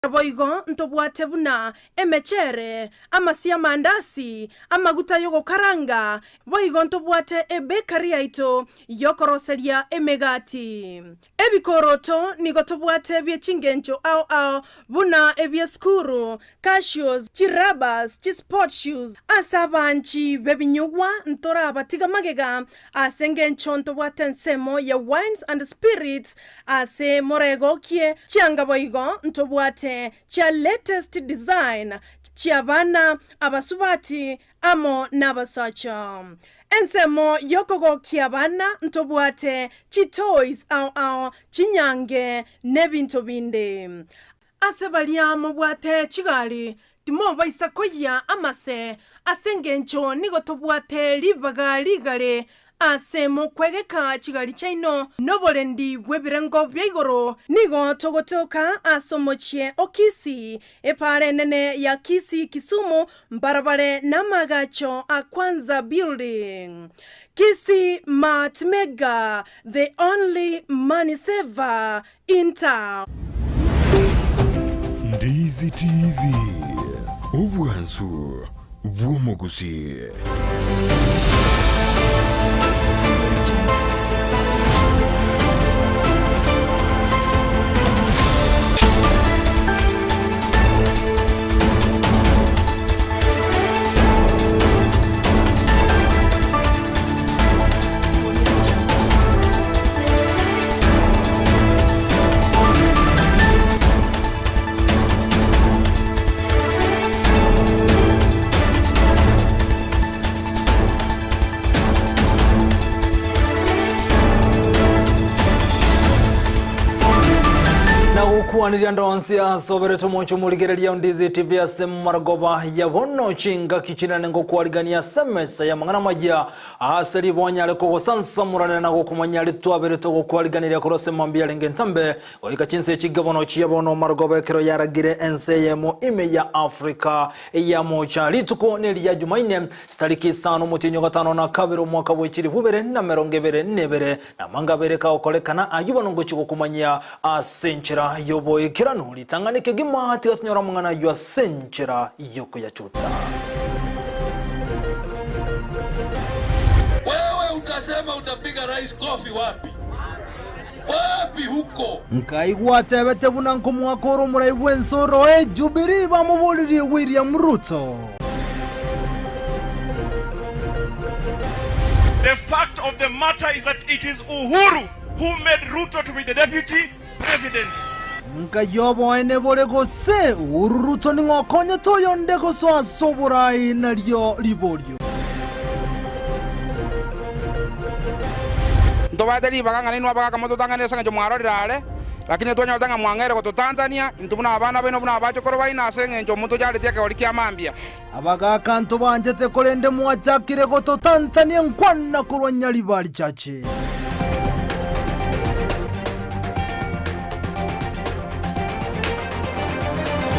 Boigo ntobwate buna emechere amasia mandasi amaguta yogo karanga boigo ntobwate ebekari yaito yokoroseria emegati ebikoroto nigo tobwate byechingencho au buna ebyeskuru cashews chirabas chisport shoes asabanchi bebinyugwa ntora batiga magega asengencho ntobwate nsemo ya wines and spirits ase morego kie chianga boigo ntobwate chia latest design chia bana abasubati amo nabasacha ensemo yokogo kia bana ntobwate chi toys au chinyange nebinto binde asebalia mobwate chigali timo baisakoya amase asengencho nigo tobwate libaga ligale asemo kwegeka chigali chaino nobolendi bwebirengo byaigoro nigo togotoka asomochie okisi epare nene ya kisi Kisumu mbarabare namagacho akwanza building kisi matmega the only money saver in town. Ndizi TV Ubwansu Gusii. Kuanira ndonsia sobere tomoncho muligereria Ndizi TV asemu maragoba yabono chinga kichina nengo kualigania semesa ya mangana majia aseri bonyale ko sansamurana na gokumanyale twabere to kualiganira korose mambia lengentambe oikachinse chigabono chiyabono maragoba kero yaragire Ensa Eyemo ime ya Afrika ya mocha lituko neli ya Jumaine stariki 5 mutinyo gatano na kabero mwaka wechiri hubere na merongebere nebere na mangabere ka okolekana ayubono ngochiko kumanyia asenchera yoboye kirano litanganike gima hati gatnyora mungana ywa senchera yoko ya chuta. Wewe utasema utapiga rais kofi wapi? Wapi huko? Nkaigwa tebete bunanko mwakoro murai wensoro Jubilee bamubuliri William Ruto. The fact of the matter is that it is Uhuru who made Ruto to be the deputy president. Nkayobo ene bole gose Ruto ningokonye toyonde goso asoborai naryo libolyo. Ndobate libaganga nino abagaka moto tangane sanga jomwaro dale lakini twanya tanga mwangere ko Tanzania ntubuna abana beno buna abacho koroba ina senge njo moto jale tiake olikia mambia abagaka ntobanjete kolende mwachakire ko Tanzania nkwana kurwanya libali chache.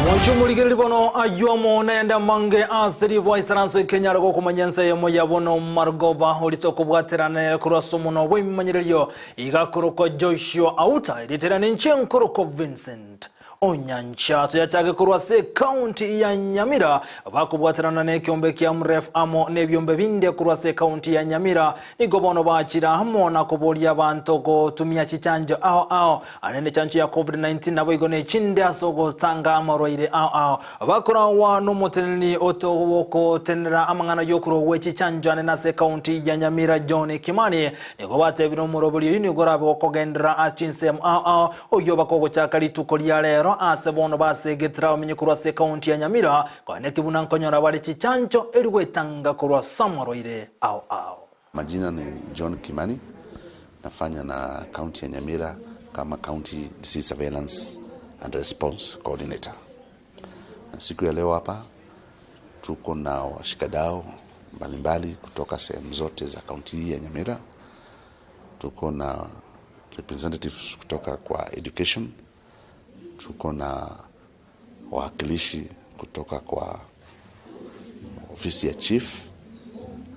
Mwachumuligiri bono ayomo naenda mange asiri bwaisaranso Kenya rego kumanya Ensa Eyemo yabono margoba olitoko bwaterana kuraso muno bwimanyiriyo igakoroko Joshua Auta iriterana nchenkoro Vincent Onyancha tuyachage kurwase county ya Nyamira bakubwaterana nekyombe kya mref amo nebyombe binde kurwase county ya Nyamira nigobono bachira hamo na kubolia bantogo tumia chichanjo anene chanjo ya COVID-19 nabo igone chinde asogo tanga amoroire bakora wano motenni otowoko tenera amangana yokuro wechi chanjo anena se county ya Nyamira John Kimani nigobate bino murobuli nigorabe okogendera achinsem oyo bakogo chakali tukolia lero asebono basegetra ominyukuru se county ya Nyamira kwane kibuna nkonyora bali chichanjo eliwetanga kurwa samoroire Majina ni John Kimani, nafanya na county ya Nyamira kama county disease surveillance and response coordinator. Na siku ya leo hapa tuko na washikadau mbalimbali kutoka sehemu zote za county ya Nyamira. Tuko na representatives kutoka kwa education, tuko na wakilishi kutoka kwa ofisi ya chief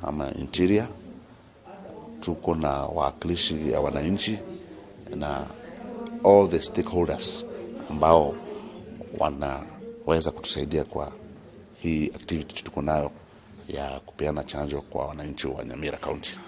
ama interior, tuko na wakilishi ya wananchi na all the stakeholders ambao wanaweza kutusaidia kwa hii activity tuko nayo ya kupeana chanjo kwa wananchi wa Nyamira County.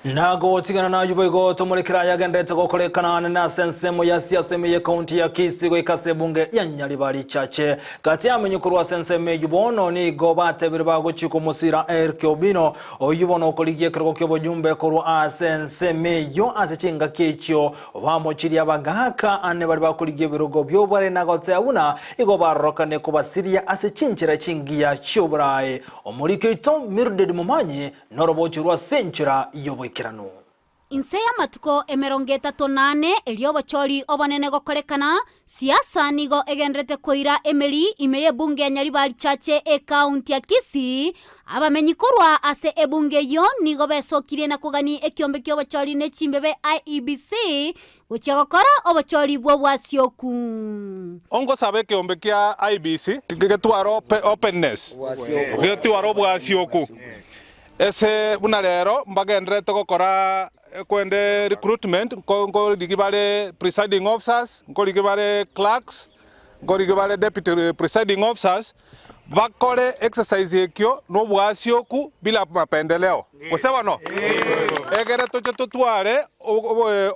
Nago tigana na yuboigo tomulikira yagendete gokorekana na sensemo ya siasa ya county ya Kisii goikase bunge ya Nyaribari chache kati amenyukurwa sensemo yubono ni gobate birba guchiko musira OBINO oyubono koligie kirgo kyobojumbe koru sensemo yo asichinga kechyo bamochiri ABAGAKA ane bari bakoligie birogo byobare nagote abuna igo barokane kubasiria asichinchira chingia chobrai omurikeito Mirded Mumanyi norobochirwa senchira yobo kirano. Inseya matuko emerongeta tonane eliobochori obonene gokorekana siasa nigo egendrete koira emeri imeye bunge ya Nyaribari chache county ya Kisii abamenyikorwa ase ebunge yo nigo besokire na kugani ekiombe kyobochori ne chimbebe IEBC gochegokora obochori bwo bwasioku ongo sabe kiombe kya IEBC getwaro openness getwaro bwasioku ese buna rero mbagendrete gokora kwende recruitment ngo ligibare presiding officers ngo ligibare clerks ngo ligibare deputy presiding officers bakore exercise ekyo no bwasioku bila mapendeleo kusema no egere toche tutware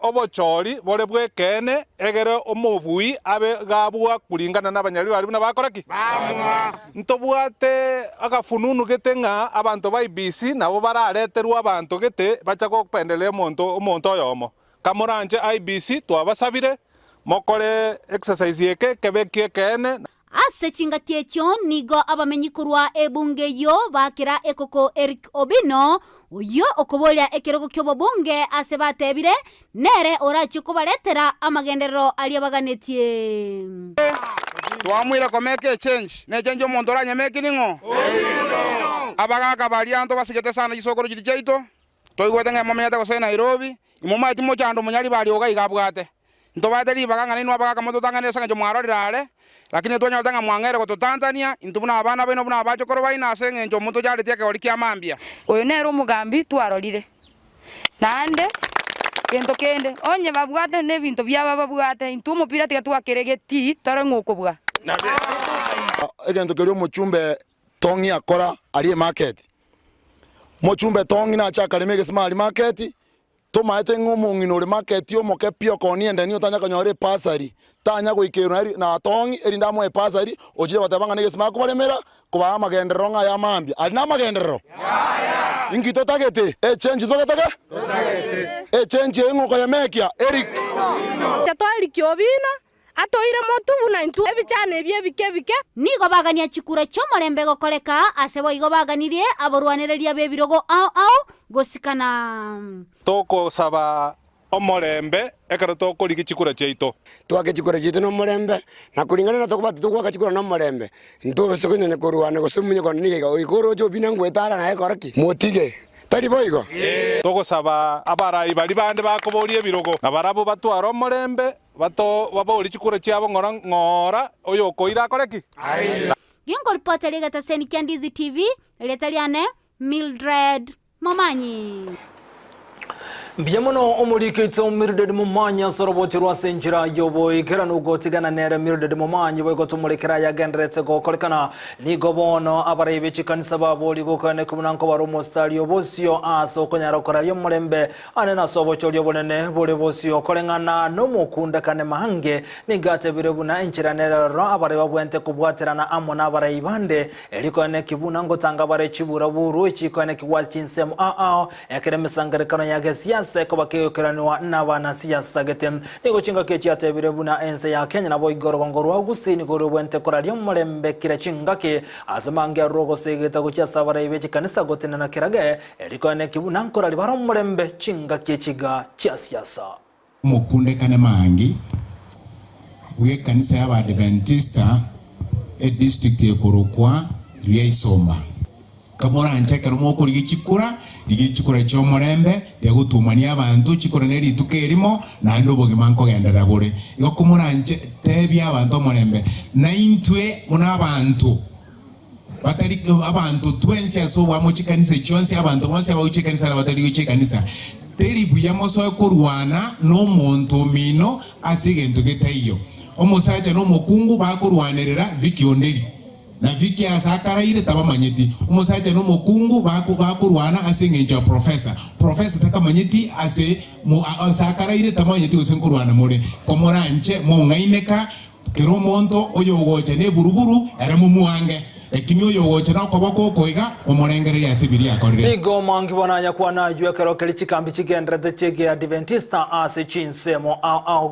obochori bore bwekene egere omuvui abe gabwa kulingana n'abanyarwari buna bakoraki ntobwate agafununu getenga abantu ba IBC nabo barareterwa abantu gete bacha kopendelea omonto oyomo kamoranje IBC twabasabire mokore exercise yeke kebekie kene ase chinga kiecho nigo abamenyikurwa ebunge yo bakira ekoko OBINO uyo okobolia ekirogo kyobo bunge ase batebire nere orachi kubaretera amagenderero ali abaganetie twamwira komeke change ne change omonto oranyameki ningo ABAGAKA balianto basigete sana gisokoro kiri chaito toigwete ng'emomanyete gose Nairobi imomaiti mochando Munyaribari ogaigabwate ntobateri baganga nino ABAGAKA mototangane sanga jomwarorire lakini twanyotanga mwangere ko Tanzania intubuna abana beno buna abachokoro bainase ngenjo muntu jali tiake oli kiamambia oyo nero mugambi twarorire nande kento kende onye babwate ne bintu byaba babwate intumo pira tiga twakeregeti tore ngokobwa egento kero muchumbe tongi akora ali market muchumbe tongi na chaka lemege smart market tomaete ng'omong'ino ore market yo moke pio koni ende ni otanya kanyore pasari tanya goikero na tongi erinda mo pasari ojire batabanga nege smart kubalemera kuba amagenderero nga ya mambia ali na magenderero ingito tagete change togetaga change ngoko ya mekia Eric chatwali kyobina atoire motu buna intu ebichane ebyebike nigo bagania chikura YOMOREMBE gokoreka asebo igo baganirie aborwanereria bebirogo ao gosikana toko saba omorembe ekero toko liki chikura cheito twake chikura cheito no morembe na kulingana na tokobati tokwa chikura no morembe ntobe sokonye ne korwane gosemunye kwa niga oikoro jo binangwetara na ekoraki motige tari boigo toko saba abarai bali bande bakoborie birogo nabarabo batwara omorembe bato babori chikura chiabo ngora oyo koira koreki Gingo reporter ligata seni kya Ndizi TV letaliane Mildred Mumanyi Biamono omurikeito Mirded Mumanyi sorobotirwa senjira yobo ikera nugo tigana nere Mirded Mumanyi wego tumulikira yagendrete gokorekana nigobono abarebe chikanisa baboli gokane kumunanko baromo stalio bosio aso konyara korari YOMOREMBE anena sobochori obonene bole bosio kolengana no mukunda kane mahange nigate birebuna enchiranera ro abareba bwente kubwaterana amona abarayibande elikone kibuna ngotanga bare chibura buru chikone kiwachinsemo ekeremesangarekano yagesia seko bakeyokeraniwa n'abana siasa getem nigo chinga kechi atebirebuna ense ya Kenya nabo igorogongorwa Gusii nigo bwente korari YOMOREMBE kira chinga ke azamange rogo segeta gocha sabara ibechi kanisa gotena na kirage elikone kibuna nkorari baro YOMOREMBE chinga kechiga cha siasa mukunde kane mangi uye kanisa ya Adventista district ekorokwa ryeisomba kamoranje karumoko ligikikura YOMOREMBE yagutumania abantu chikora neri tukerimo na ndobo gimanko gendera bure yokumuranje tebya abantu YOMOREMBE na intwe una abantu batari abantu twensi asoba mu chikanisa chonse abantu bonse abauchikanisa na batari uchikanisa teri buya moso kurwana no muntu mino asige ntugeta iyo omusacha no mukungu bakurwanirira Viki Onderi na Viki asakaraire tabamanyiti omusacha no mukungu bakurwana asengenja professor takamanyiti ase asakaraire tabamanyiti usenkurwana muri komoranche mongaineka kero monto oyogocha ne buruburu era mumuange ekimyo yogocha na kobako koiga omorengereri asibiri akorire igo mangi bonanya kwana yuekero kelichi kambi chigendrete chege Adventista ase chinsemo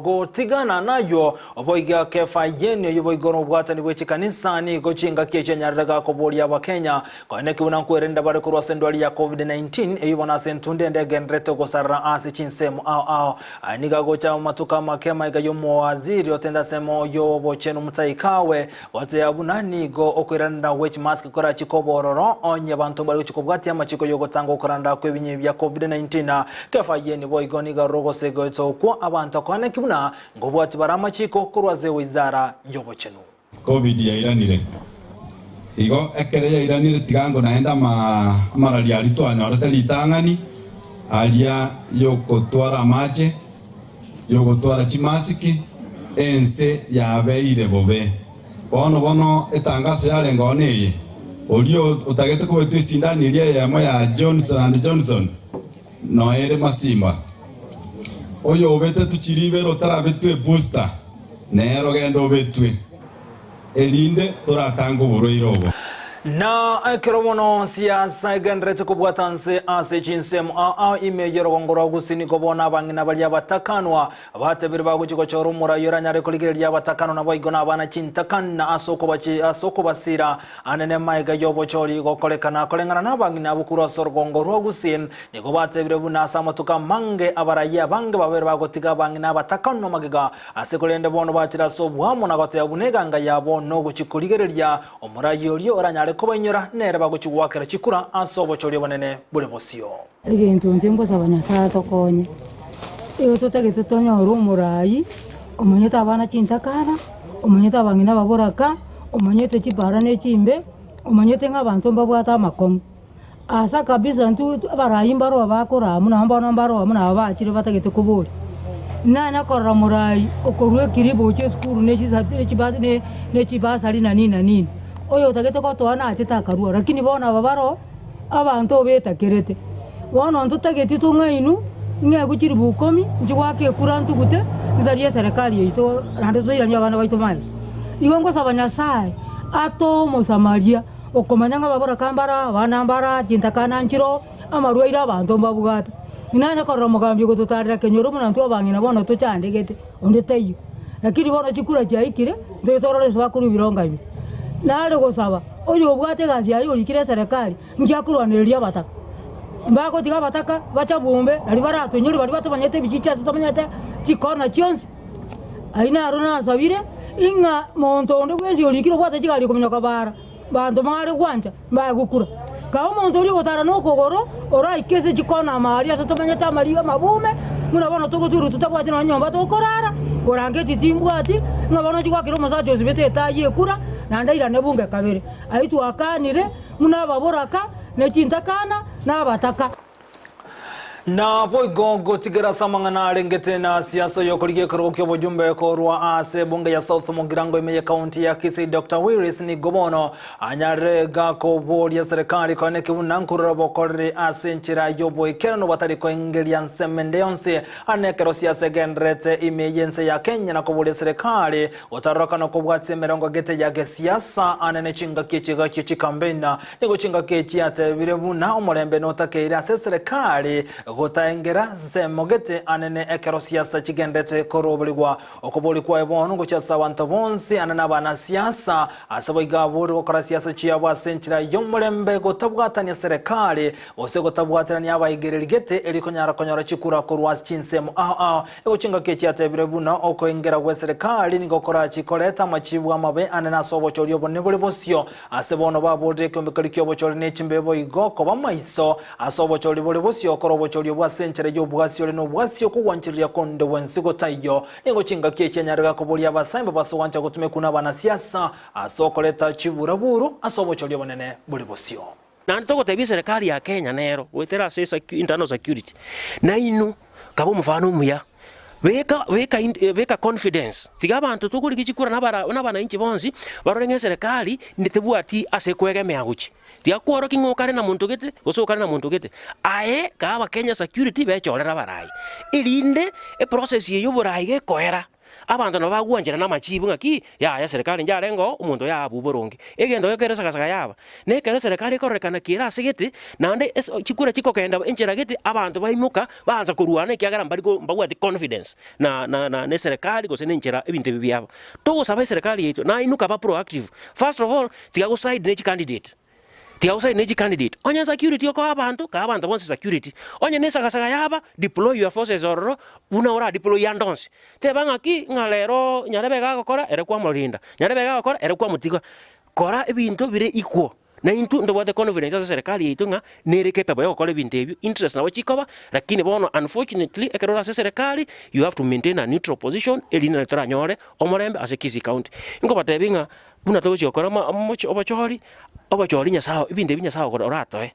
go tigana nayo oboiga kefa yene yoboigoro bwatani bwe chikanisa ni gochinga keche nyardaga kobolia wa Kenya kone kibuna kwerenda bare kurwa sendwali ya COVID-19 eyibona sentunde ndegendrete gosarra ase chinsemo aniga gocha matuka makema igayo waziri otenda semo yo bochenu mutaikawe wote abunani go okwiranda which mask kora chikobororo onye bantu bali chikobwati amachiko yogotanga okoranda kwebinye bya COVID-19 kefa yeni boigoni garogo segoto kwa abantu kwane kibuna ngobwati baramachiko kurwaze wizara yobochenu COVID yairanire igo ekere yairanire tigango naenda marali alitwana orete litangani alia yokotwara mache yogotwara chimasiki ense yabeire bobe bono etangazo yarengo neye olio utagete ko twisindani ile ya Johnson no ere masimba oyo obete tuchiribero tarabetwe booster nero gendo betwe elinde toratango buroirobo na kerobono siasa gendrete kubwatanse ase chinsem imejero gongoro Gusii kobona bangina bali abatakanwa batebiri baguchiko chorumura yoranyare kuligeria abatakano na boigona abana chintakana asoko basira anene maiga yobochori gokolekana kolengana na bangina bukuru sorgongoro Gusii niko batebire buna samatuka mange abaraya bange babere bagotiga bangina abatakano magiga asekolende bono bachira sobwamo na gote abuneganga yabo no guchikuligeria omurayo lyo oranyare kubanyura nere baguchigwakira chikura asobochori banene bule bosio egintu njengo sabanya sato konye iyo tutagete tonya urumurai omanyeta abana chintakana omanyeta abangina baboraka omanyete chipara ne chimbe omanyete ngabantu mbabwata makomo asa kabisa ntu abarayi mbaro bakora muna mbaro muna abachire batagete kuburi nana korra murai okorwe kiribo che skuru ne chisatire chibadine ne chibasari na nini oyo utagete ko twana atitakarua lakini bona babaro abantu beta kerete bona ntutagete tungainu nge guchiri bukomi njwake kurantu gute nzarie serikali yito rande toirania abana baito mai igongo sabanya sai ato mosamaria okomanyanga babora kambara banambara jintakana nchiro amaruira abantu mbabugata inane korra mugambi gututarira kenyoro muna ntu abangina bona tuchandegete ondetayo lakini bona chikura chaikire ndotorore bakuru bironga ibi nale gosaba oyo bwate gazi ayo likire serikali ngiakurwaniriria bataka mbako tiga bataka bacha bumbe nali barato nyuri bali batomanyete bichicha sitomanyete chikona chionsi aina arona sabire inga monto ndo kwezi olikiro bwate chigali kumenyoka bara bantu mare kwanja mba gukura ka monto oli gotara no kogoro ora ikese chikona mari asotomanyete amari mabume muna bana tuguturu tutabwate no nyomba tokorara orangeti timbwati ngabana chikwakiro masajo zibete taye kura nandaira nebunge kabere aitu akanire muna baboraka nechintakana na bataka na boigongo tigera samangana arengete na siasa yokulige korokyo bojumbe korwa ase bunge ya South Mugirango imeye county ya Kisii Dr. Willis ni gobono anyarega ko boli ya serikali kone kibunankurura bokore ase nchira yobo ikerano batari ko Ingelian Semendeonse anekero siasa gendrete imeye nse ya Kenya na ko boli serikali otaroka no kubwatse merongo gete ya siasa anene chinga kichiga kichikambena nigo chinga kichi ate birebuna omorembe notakeira ase serikali gutaengera zemogete anene ekero siasa chigendete korobuligwa okoboli kwa ebono gochasa abantu bonsi anana bana siasa asaboiga buri okora siasa chiabwa senchira yomorembe gotabwatanya serikali ose gotabwatanya abayigererigete elikonyara konyora chikura korwa chinsemo ego chinga kechi atebirebuna okoengera gwe serikali nigokora chikoleta machibwa mabe anana sobochori obone buli bosio asebono babode kombekarikyo bochori nechimbebo igoko bamaiso asobochori buli bosio korobochori bwa senchera yo bwasio no bwasio kugwanchirya konde wensigo tayo ngo chinga keche nyarga kobolia abasambe basowancha gutume kuna bana siasa asokoleta chiburaburu asobochori bonene buli bosio na ntoko tebi serikali ya Kenya nero wetera sesa internal security na inu kabo mfano muya weka confidence tiga abantu tukuri kichikura nabana inchi bonsi barorenge serikali nitebwati ase kwege meaguchi tiga kworo kingokare na muntu gete gusokare na muntu gete ae ka Kenya security bechorera barai irinde process yo burai ge koera abantu nabagwanjira na machibu ngaki ya serikali njarengo umuntu ya buborongi egendo gekere sakasaga yaba nekere serikali korekana kira sigete nande chikura chikokenda enchera gete abantu baimuka baanza kuruana kiagara mbariko mbagwati confidence na ne serikali gose nenchera ebinte bibyabo to sabai serikali yetu na inuka ba proactive first of all tiago side ne candidate tiausa neji candidate onya security yoko abantu ka abantu bonse security onya nesa kasaga yaba deploy your forces ororo una ora deploy yandonse tebanga ki ngalero nyarebe ga gukora ere kwa murinda nyarebe ga gukora ere kwa mutiga kora ebintu bire equal na into ndo wate confidence za serikali yetu nga nere capable yo kole bintu ebyo interest na wachikoba lakini bono unfortunately ekerora se serikali you have to maintain a neutral position elina tora nyore omorembe as a Kisi county ingo batebinga buna togo chokora obochori nyasaho ibinde binyasaho kora oratoe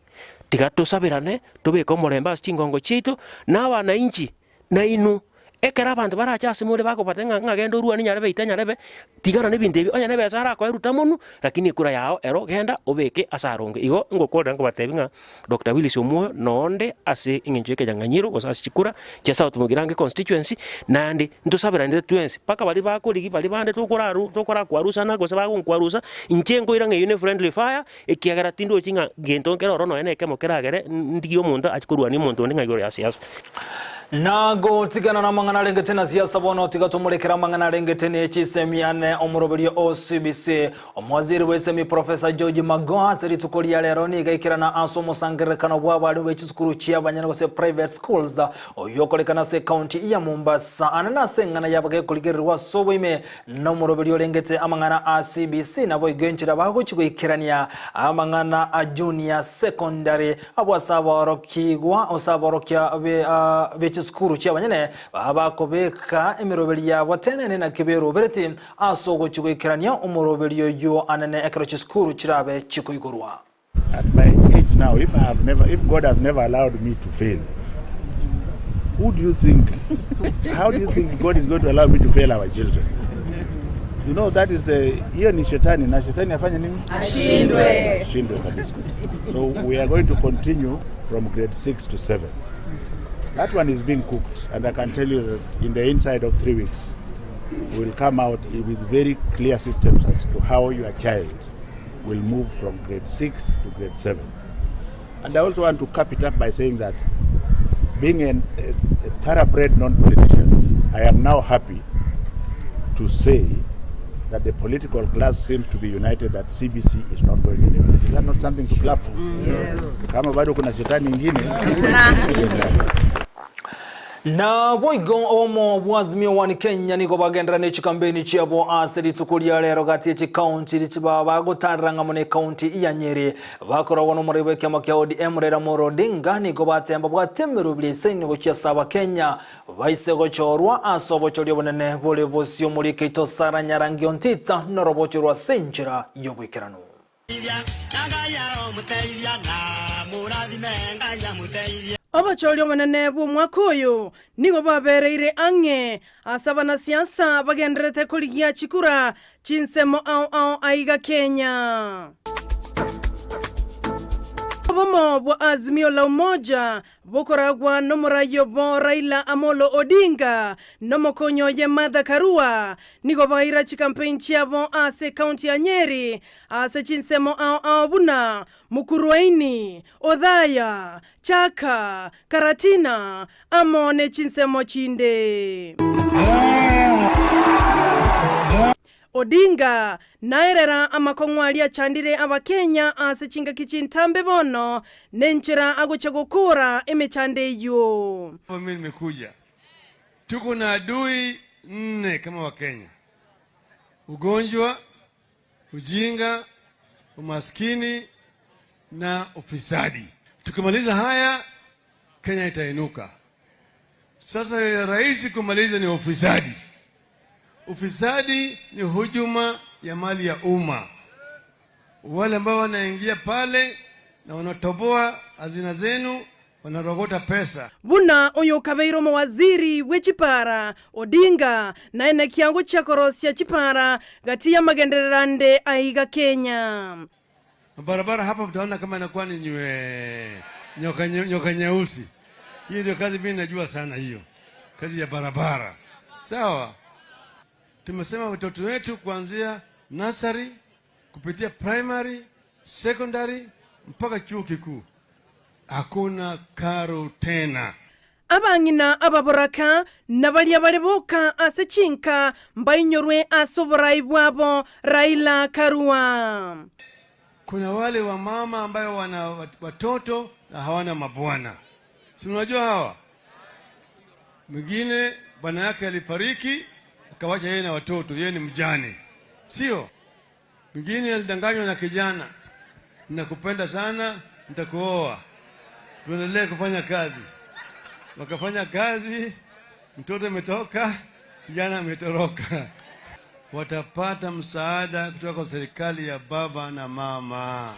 tiga tusabirane tubeka omorembe as chingongo chitu na wana inchi na inu ekera abantu baracha asimure bako patenga ngagendo ruani nyarebe itanyarebe tigana nebinde bi onya nebe sara ko eruta monu lakini kura yao ero genda obeke asaronge igo ngokoda ngo batebinga Dr. Willis Omuo nonde ase ingenjeke janganyiro gosasi chikura chesa tumugirange constituency nandi ntusabira ndi twensi paka bali bako ligi bali bande tokora kwarusa na gose bako kwarusa inchengo irange une friendly fire ekiagara tindo chinga gento kero rono ene kemo keragere ndiyo muntu achikuruani muntu ndingagore asiasa nago tigana na mangana rengete na siasa bono tiga tumurekera mangana rengete ne chisemiane omurobiri OCBC omwaziri wesemi Professor George Magoha seri tukolia lero ni gaikira na asomo sangerekano bwabali wechizukuru chia banyana gose private schools oyokolekana se county ya Mombasa anana sengana yabage kuligerwa soboime no murobiri rengete amangana ACBC nabo igenchira bago chigwikirania amangana a junior secondary abwasaborokiwa osaborokia be chizukuru chia banyene abakobeka emiroberi ya watenene na kibero bereti asogo chigwikirania umuroberi yo anane ekero chizukuru chirabe chikuigurwa. At my age now, if God has never allowed me to fail, who do you think, how do you think God is going to allow me to fail our children? You know, that is hiyo ni shetani, na shetani afanye nini? Ashindwe kabisa. So we are going to continue from grade 6 to 7. That one is being cooked, and I can tell you that in the inside of 3 weeks, we will come out with very clear systems as to how your child will move from grade 6 to grade 7. And I also want to cap it up by saying that being a thoroughbred non-politician, I am now happy to say that the political class seems to be united that CBC is not going anywhere. Is that not something to clap for? Yes. Kama bado kuna shetani ingine. Na boigo omo bwazimio wani Kenya niko bagendera ne chikambeni chiabo aseri tukulia lero gati chi county chibaba gotaranga mone county ya Nyeri bakora wono murebe kama kya ODM rera morodinga niko batemba bwatemero bileseni gochya saba Kenya baise gochorwa asobo chori bonene bole bosio muri kito sara nyarangi ontita norobochorwa senjira yobwikirano Obochori omonene bw'omwaka oyo nigo babereire ang'e asabana siasa bagenderete kuligia chikura chinsemo ao aiga Kenya. Obomo bwa azimio la umoja bokoragwa nomurayo bo Raila Amolo Odinga nomokonyo ye Martha Karua nigo baira chikampeni chiabo ase county ya Nyeri ase chinsemo ao buna Mukuruaini, Odhaya, Chaka, Karatina, amone chinsemo chinde. Odinga, nairera amakongwalia chandire aba Kenya ase chinga kichintambe bono, nenchera agochagokura emechande yo. Mimi nimekuja. Tuko na adui 4 kama wa Kenya. Ugonjwa, ujinga, umaskini na ufisadi. Tukimaliza haya Kenya itainuka. Sasa rais kumaliza ni ufisadi. Ufisadi ni hujuma ya mali ya umma. Wale ambao wanaingia pale na wanatoboa hazina zenu wanarogota pesa. Buna oyo kabeiro mawaziri wechipara Odinga na ene kiango cha korosia chipara gati ya magendererande aiga Kenya. Barabara hapa mtaona kama inakuwa ni nyoka nyeusi. Hiyo ndio kazi mimi najua sana hiyo. Kazi ya barabara. Sawa. Tumesema watoto wetu kuanzia nursery kupitia primary, secondary mpaka chuo kikuu. Hakuna karo tena. Abangina ababoraka nabalia baleboka asechinka mbainyorwe asoborai bwabo Raila Karua. Kuna wale wa mama ambayo wana watoto na hawana mabwana. Si unajua hawa? Mwingine bwana yake alifariki akawacha yeye na watoto, yeye ni mjane. Sio? Mwingine alidanganywa na kijana. Ninakupenda sana, nitakuoa. Tuendelee kufanya kazi. Wakafanya kazi, mtoto ametoka, kijana ametoroka. Watapata msaada kutoka kwa serikali ya baba na mama.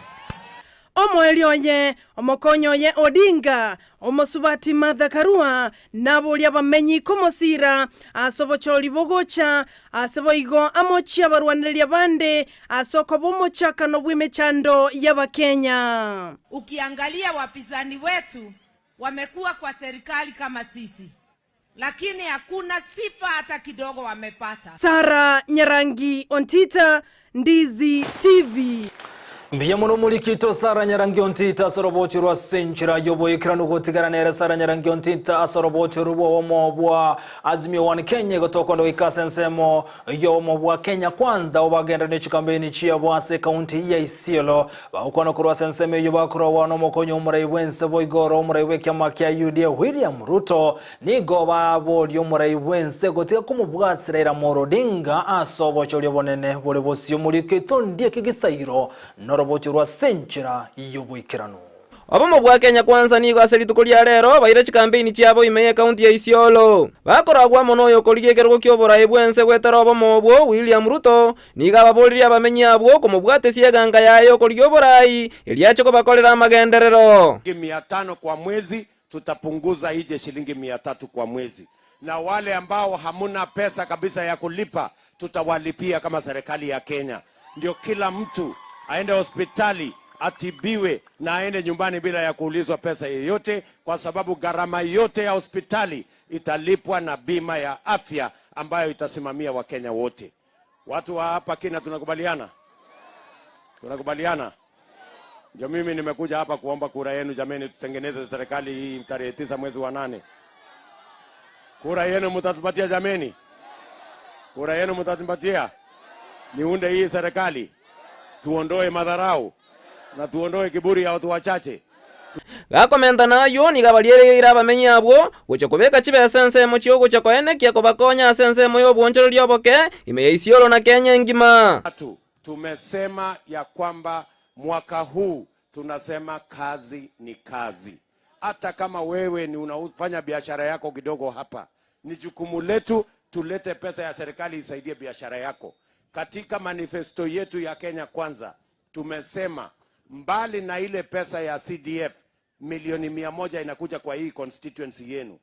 Omoelioye, omokonyoye Odinga, omosubati Martha Karua, nabolia bamenyi komosira, asobochori bogocha, aseboigo amochia barwanelia bande, asoko bomochaka no bwimechando ya Kenya. Ukiangalia wapinzani wetu wamekuwa kwa serikali kama sisi, lakini hakuna sifa hata kidogo wamepata. Sara Nyarangi, Ontita, Ndizi TV. Mbiya muno mulikito Sara Nyarangi Ontita asorobochi rwa senchira yoboyekera nugotigaranera Sara Nyarangi Ontita asorobochi rubo omobwa Azimio One Kenya gotokondo ikasensemo yomobwa Kenya kwanza obagenda n'ekikambeni kyabwase county ya Isiolo bakono kurwa senseme yobakro wano mokonyo umurai wense boigoro umurai wekyama kya UDA William Ruto nigoba bolyo umurai wense gotika kumubwatsira Odinga asobochi ryobonene bole bosyo mulikito ndie kigisairo robochi rwa senchira yoboikirano. Obomo bwa Kenya kwanza nigo aseritukulia lero baire chikampeni cyabo imeye county ya Isiolo bakoragwa mono yo koligekero kyobora ebwense gwetara obomo bwo William Ruto niga baboliri abamenyi abwo kumubwate sieganga yayo kolyoborai eliacho ko bakolera magenderero. 500 kwa mwezi tutapunguza ije shilingi 300 kwa mwezi, na wale ambao hamuna pesa kabisa ya kulipa tutawalipia kama serikali ya Kenya, ndio kila mtu aende hospitali atibiwe na aende nyumbani bila ya kuulizwa pesa yoyote, kwa sababu gharama yote ya hospitali italipwa na bima ya afya ambayo itasimamia Wakenya wote. Watu wa hapa Kenya tunakubaliana? Tunakubaliana? Ndio mimi nimekuja hapa kuomba kura yenu jameni, tutengeneze serikali hii tarehe 9 mwezi wa 8. Kura yenu mtatupatia jameni? Kura yenu mtatupatia? Niunde hii serikali. Tuondoe madharau na tuondoe kiburi ya watu wachache. Gakomenta nayo ni gabalierera abamenyi abwo gocha kobeka chibe sense mu kyogo cha kwene kyako bakonya sense mu yobonjero lyoboke imeye Isiolo na Kenya ngima. Tumesema ya kwamba mwaka huu tunasema kazi ni kazi. Hata kama wewe ni unafanya biashara yako kidogo hapa, ni jukumu letu tulete pesa ya serikali isaidie biashara yako. Katika manifesto yetu ya Kenya kwanza tumesema mbali na ile pesa ya CDF milioni 100 inakuja kwa hii constituency yenu.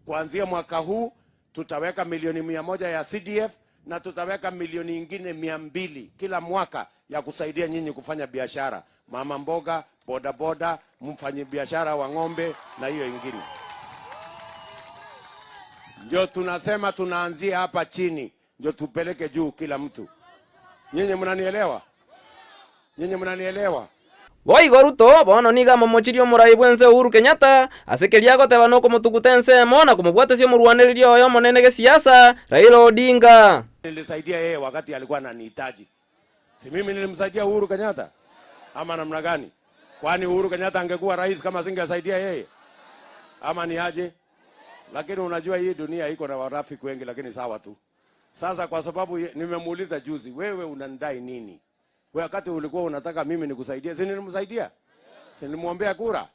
Kuanzia mwaka huu tutaweka milioni 100 ya CDF na tutaweka milioni ingine 200 kila mwaka ya kusaidia nyinyi kufanya biashara. Mama mboga, boda boda, mfanye biashara wa ng'ombe na hiyo ingine. Ndio tunasema tunaanzia hapa chini ndio tupeleke juu kila mtu. Nyinyi mnanielewa? Nyinyi mnanielewa? Boigo Ruto bono niga momochirio murai bwense Uhuru Kenyatta asekelia goteba no kumutugutense mona kumubwate sio murwaniririo oyo monene ge siasa Raila Odinga. Nilisaidia yeye wakati alikuwa ananihitaji. Si mimi nilimsaidia Uhuru Kenyatta? Ama namna gani? Kwani Uhuru Kenyatta angekuwa rais kama singesaidia yeye? Ama ni aje? Lakini unajua hii dunia iko na warafiki wengi, lakini sawa tu. Sasa kwa sababu nimemuuliza juzi, wewe unanidai nini? Wakati ulikuwa unataka mimi nikusaidie, si nilimsaidia? Si nilimwombea kura?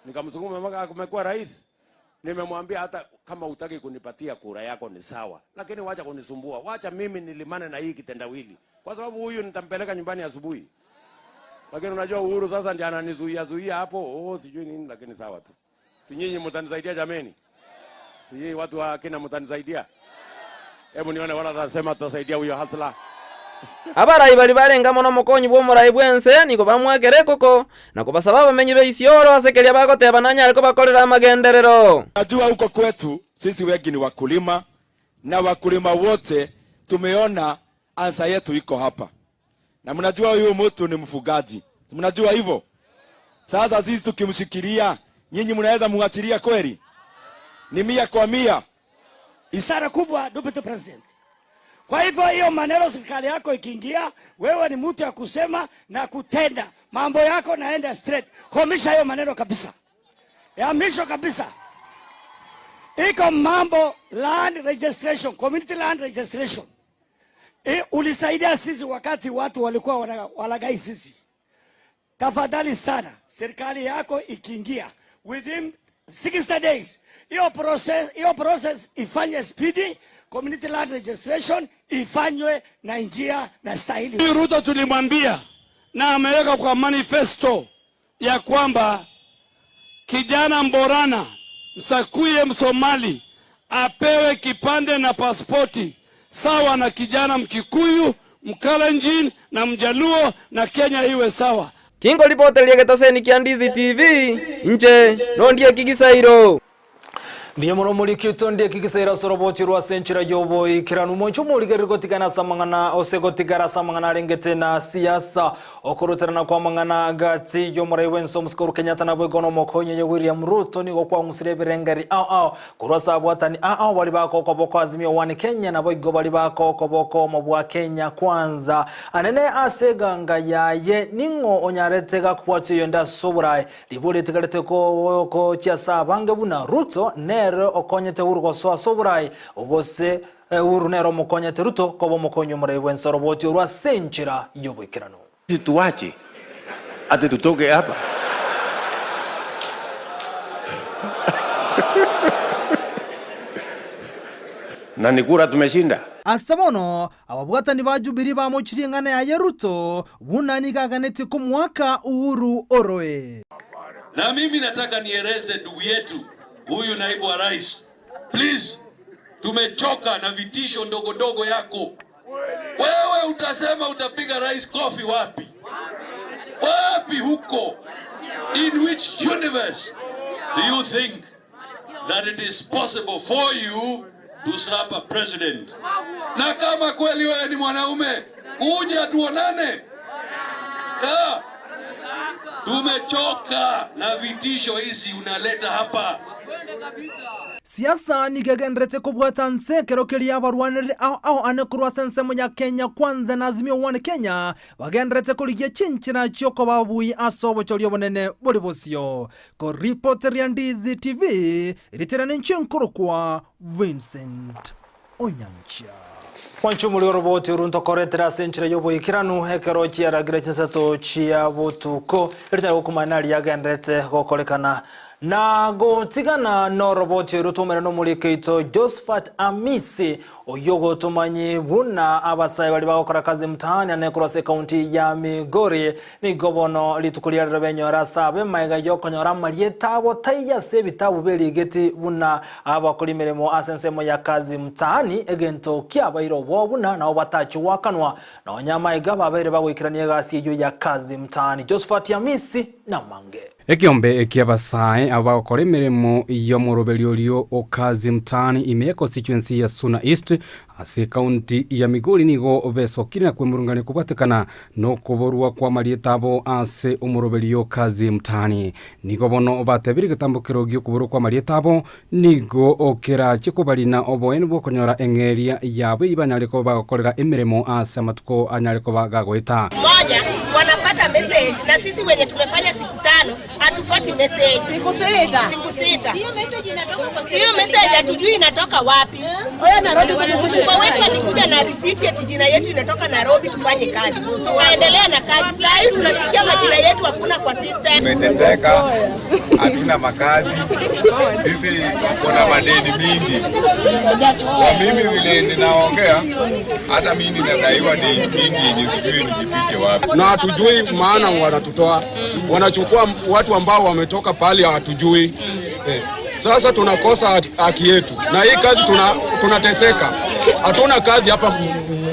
Nikamsukuma mpaka amekuwa rais. Nimemwambia hata kama hutaki kunipatia kura yako ni sawa, lakini wacha kunisumbua. Wacha mimi nilimane na hii kitendawili. Kwa sababu huyu nitampeleka nyumbani asubuhi. Lakini unajua Uhuru sasa ndiye ananizuia hapo, sijui nini, lakini sawa tu. Si nyinyi mtanisaidia jameni? Si watu wa Kenya mtanisaidia? Hebu nione wala wanasema tutasaidia huyo hasla. Abarayi bali barenga mono mukonyi bw'omurayi bwense niko bamwegere koko na kubasaba bamenyi beisioro asekeria bagoteba nanya ariko bakorera magenderero. Najua huko kwetu sisi wengi ni wakulima na wakulima wote tumeona ansa yetu iko hapa. Na mnajua huyo mtu ni mfugaji. Mnajua hivyo? Sasa sisi tukimshikilia nyinyi mnaweza muachilia kweli? Ni 100%. Isara kubwa Deputy President. Kwa hivyo hiyo maneno serikali yako ikiingia, wewe ni mtu ya kusema na kutenda. Mambo yako naenda straight. Komisha hiyo maneno kabisa. Ya mwisho kabisa. Iko mambo land registration, community land registration. Ulisaidia sisi wakati watu walikuwa walagai sisi. Tafadhali sana, serikali yako ikiingia within 60 days. Hiyo process ifanye speedy, community land registration ifanywe na njia na stahili. Ruto tulimwambia na ameweka kwa manifesto ya kwamba kijana Mborana, Msakuye, Msomali apewe kipande na pasipoti sawa na kijana Mkikuyu, Mkalenjin na Mjaluo na Kenya iwe sawa. Kingo lipote liyegetaseni kia Ndizi TV nje nondie kigisairo. Ndiye muno muri kitondi kigisaira soroboti rwa senchira yobo ikiranu moncho muri gerigotikana samangana osegotikara samangana rengete na siasa okuruterana kwa mangana gati yomorai wenso muskuru Kenyatta na bwegono mokonye ye William Ruto ni gokwa musireberengari kurasa bwatani bali bako koboko azimio wani Kenya na bwego bali bako koboko mobwa Kenya kwanza anene aseganga yaye ningo onyaretega kwati yonda soburai libuli tigalete ko chiasa bange buna Ruto nero okonyete urugo soburai obose uru nero mokonyete Ruto kobo mokonyo muri wenso roboti rwa senchira yobwikirano. Tuache ate tutoke hapa. Na nikura tumeshinda. Asabono ababwatani ba Jubilee bamuchiriye ngana ya Ruto bunani gaganete ku mwaka uhuru oroe. Na mimi nataka nieleze ndugu yetu huyu naibu wa rais, please, tumechoka na vitisho ndogo ndogo yako. Wewe utasema utapiga rais kofi wapi? Wapi huko? In which universe do you think that it is possible for you to slap a president? Na kama kweli wewe ni mwanaume, kuja tuonane. Tumechoka na vitisho hizi unaleta hapa. Siasa ni gagendrete kubwata nsekero kelia barwanire anekurwa sense munya Kenya kwanza na azimio wane Kenya bagendrete kuligia chinchina choko babui asobochori obonene buri bosio ko reporter ya Ndizi TV iriterana nchinkuru kwa Vincent Onyancha. Kwanchumuli roboti urunto koretera senchira yobo ikiranu hekero chiara grechesato chia botuko irita okumanali yagendrete gokolekana na gotigana no roboti rutumera no muri keito Josephat Amisi oyogo tumanyi buna abasai bali bakora kazi mtaani anekurose county ya Migori ni gobono litukulia rebenyo rasabe maiga yokonyora marietabo taiya se bitabu beligeti buna abakolimeremo asensemo ya kazi mtaani egento kyabairo bobuna na obatachi wakanwa na onyama igaba babere bagwikiranie gasi yo ya kazi mtaani. Josephat Amisi na mange Ekiombe ekiabasai abakore miremo yomorobelio okazi mtani ime constituency ya Suna East ase county ya Migori nigo besokira kwemurungane kubatekana no kuborwa kwa marietabo ase umorobelio kazi mtani nigo bono batebiri gitambukiro gyo kuborwa kwa marietabo nigo okera chikobalina oboen bokonyora engeria yabo ibanyareko bakorera emiremo ase matuko anyareko bagagweta moja wanapata message na sisi wenye tumefanya siku 5 hatupati message siku sita hiyo message hatujui inatoka wapi. Oya Nairobi kwa wetu alikuja na receipt eti jina yetu inatoka Nairobi tufanye kazi. Tukaendelea na kazi. Sasa hivi tunasikia majina yetu hakuna kwa system. Tumeteseka, hatuna makazi. Sisi kuna madeni mingi. Kwa mimi vile ninaongea hata mimi ninadaiwa deni mingi yenye sijui nijifiche wapi. Na hatujui maana wanatutoa. Wanachukua watu ambao wametoka pale hatujui. Sasa tunakosa haki yetu na hii kazi tunateseka. Hatuna kazi hapa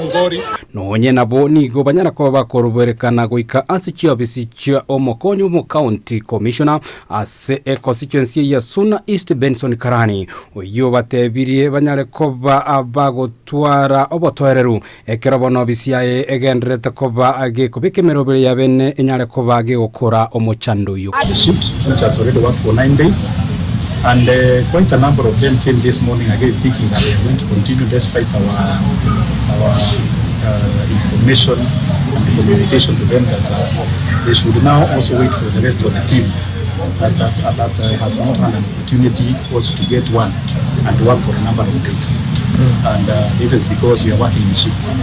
Mgori. Nonye nabo nigo banyana ko bakoruberekana goika asichia bisichia omokonyo mu county commissioner ase constituency ya Suna East Benson Karani oyo batebirie banyare ko abagotwara obotoereru ekerobono bisiaye egendrete ko age kubikemerobere ya bene enyare ko bage okora omochando yo. The shift which has already worked for 9 days. And quite a number of them came this morning again thinking that they are going to continue despite our information and communication to them that they should now also wait for the rest of the team as that has not had an opportunity also to get one and to work for a number of days. And this is because we are working in shifts.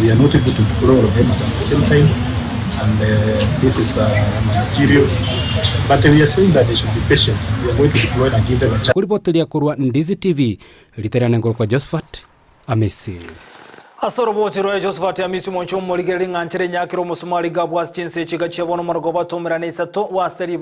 We are not able to do all of them at the same time. And this is managerial. But we are saying that they should be patient. We are going to deploy and give them a chance. Kuripotelia kurwa Ndizi TV, literana ngoro kwa Josephat Amesi. Asoroboti roya Josephat Amesi moncho muligeri nganchere nyakiro musumali gabwas chinse chiga chiabono margoba tomerane sato waseri